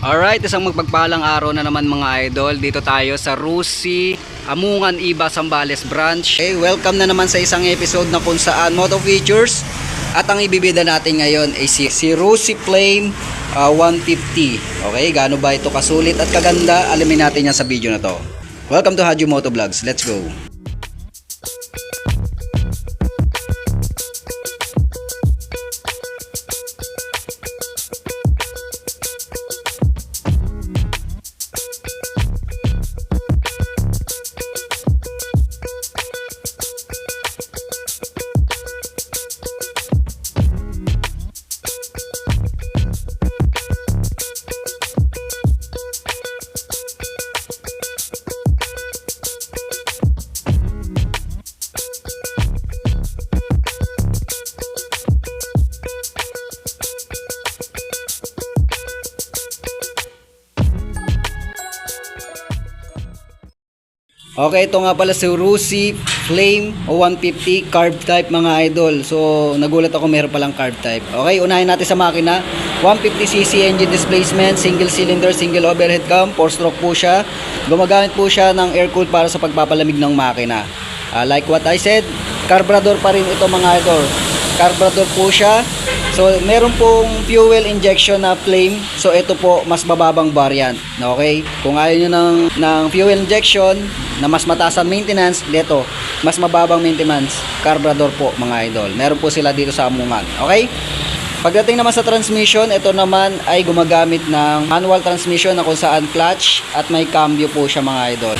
Alright, isang magpagpalang araw na naman mga idol. Dito tayo sa Rusi, Amungan Iba, Zambales branch. Okay, welcome na naman sa isang episode na kung saan moto features. At ang ibibida natin ngayon ay si Rusi Flame 150. Okay, gaano ba ito kasulit at kaganda? Alamin natin yan sa video na to. Welcome to Hadju Moto Vlogs. Let's go. Okay, ito nga pala si Rusi Flame 150 carb type mga idol. So, nagulat ako meron palang carb type. Okay, unahin natin sa makina. 150cc engine displacement, single cylinder, single overhead cam, 4-stroke po siya. Gumagamit po siya ng air cool para sa pagpapalamig ng makina. Like what I said, carburetor pa rin ito mga idol. Carburetor po siya. So, meron pong fuel injection na flame. So, ito po mas bababang variant. Okay? Kung ayaw nyo ng fuel injection na mas mataas ang maintenance, dito, mas mababang maintenance, carburetor po mga idol. Meron po sila dito sa Amungan. Okay? Pagdating naman sa transmission, ito naman ay gumagamit ng manual transmission na kung saan clutch at may cambio po siya mga idol.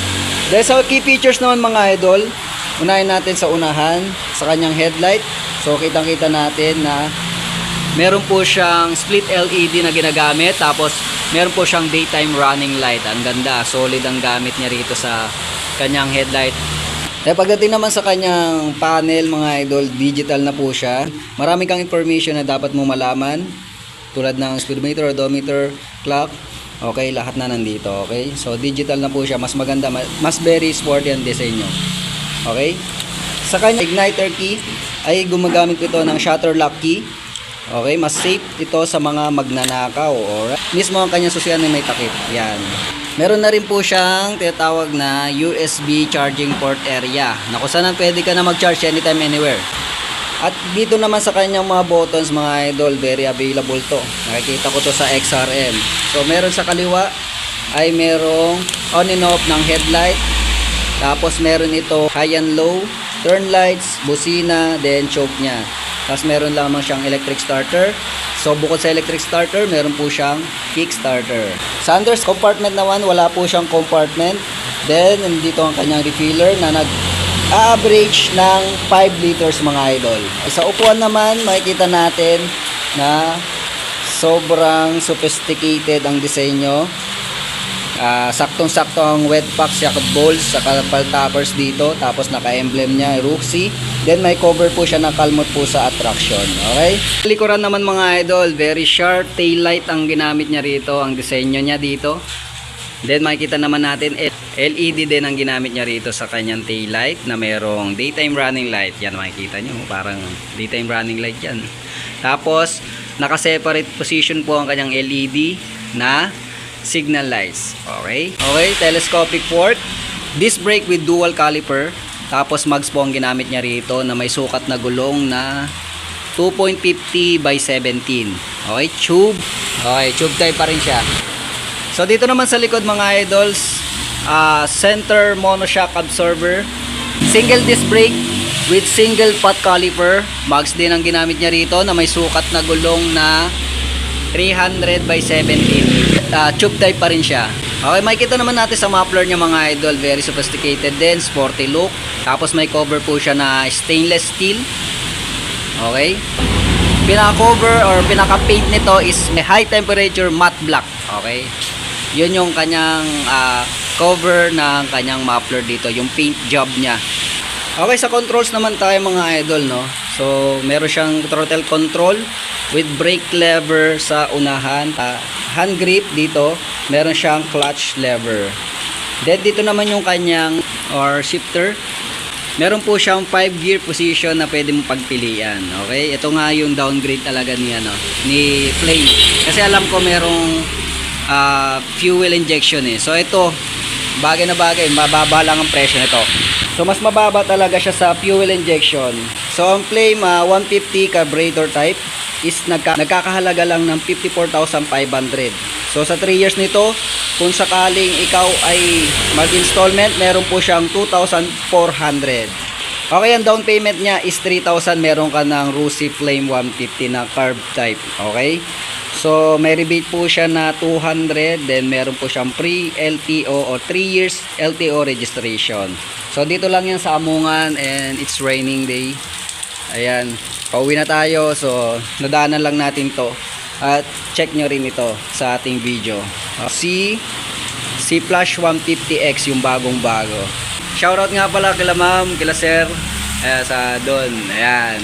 Dahil sa key features naman mga idol, unahin natin sa unahan, sa kanyang headlight. So, kitang-kita natin na meron po siyang split LED na ginagamit, tapos meron po siyang daytime running light. Ang ganda, solid ang gamit niya rito sa kanyang headlight. Pagdating naman sa kanyang panel mga idol, digital na po siya. Marami kang information na dapat mo malaman, tulad ng speedometer, odometer, clock. Okay, lahat na nandito. Okay, so digital na po siya, mas maganda, mas very sporty ang disenyo. Okay, sa kanyang igniter key ay gumagamit ito ng shutter lock key. Okay, mas safe ito sa mga magnanakaw. Alright. Mismo ang kanyang susian ay may takip. Yan. Meron na rin po siyang tinatawag na USB charging port area na kung saan pwede ka na mag-charge anytime, anywhere. At dito naman sa kanyang mga buttons mga idol, very available to. Nakikita ko to sa XRM. So, meron sa kaliwa ay merong on and off ng headlight. Tapos, meron ito high and low, turn lights, busina, then choke niya. Tapos meron lamang siyang electric starter. So bukod sa electric starter, meron po siyang kick starter. Sa under compartment naman, wala po siyang compartment. Then nandito ang kanyang refiller na nag-average ng 5 liters mga idol. Sa upuan naman, makikita natin na sobrang sophisticated ang disenyo. Saktong-sakto ang wet pack, shock balls, saka toppers dito. Tapos naka-emblem niya, Rusi. Then may cover po siya ng kalmot po sa attraction. Okay? Likuran naman mga idol, very sharp tail light ang ginamit niya rito. Ang disenyo niya dito. Then makikita naman natin LED din ang ginamit niya rito sa kanyang tail light na merong daytime running light. Yan makikita niyo, parang daytime running light yan. Tapos naka-separate position po ang kanyang LED na signal lights. Okay? Okay, telescopic fork. Disc brake with dual caliper. Tapos mags po ang ginamit niya rito na may sukat na gulong na 2.50 by 17. Okay, tube. Okay, tube type pa rin siya. So dito naman sa likod mga idols, center monoshock absorber, single disc brake with single pot caliper. Mags din ang ginamit niya rito na may sukat na gulong na 300 by 17. Tube type pa rin siya. Okay, makikita naman natin sa muffler niya mga idol, very sophisticated din, sporty look. Tapos may cover po siya na stainless steel. Okay, pinaka-cover or pinaka-paint nito is high temperature matte black. Okay, yun yung kanyang cover ng kanyang muffler dito, yung paint job niya. Okay, sa controls naman tayo mga idol, no? So, meron siyang throttle control with brake lever sa unahan. Hand grip dito, meron siyang clutch lever. Then, dito naman yung kanyang or shifter. Meron po siyang 5 gear position na pwede mong pagpilian. Okay? Ito nga yung downgrade talaga ni Flame. Kasi alam ko merong fuel injection eh. So ito, bagay na bagay, mababa lang ang presyo nito. So mas mababa talaga siya sa fuel injection. So ang Flame 150 carburetor type is nagkakahalaga lang ng 54,500. So sa 3 years nito, kung sakaling ikaw ay mag-installment, meron po siyang 2,400. Okay, ang down payment niya is 3,000. Meron ka ng Rusi Flame 150 na carb type. Okay? So may rebate po siya na 200. Then meron po siyang free LTO o 3 years LTO registration. So dito lang yan sa Amungan and it's raining day. Ayan, pauwi na tayo. So nadaanan lang natin to. At check nyo rin ito sa ating video. C Flash 150X, yung bagong bago. Shoutout nga pala kila ma'am, kila sir, sa doon. Ayan.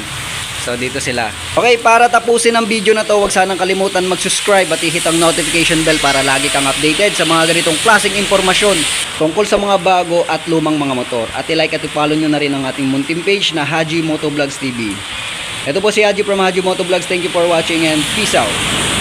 So dito sila. Okay, para tapusin ang video na to, huwag sanang kalimutan mag-subscribe at i-hit ang notification bell para lagi kang updated sa mga ganitong klaseng impormasyon tungkol sa mga bago at lumang mga motor. At i-like at i-follow nyo na rin ang ating munting page na Haji Motovlogs TV. Ito po si Haji from Haji Motovlogs. Thank you for watching and peace out.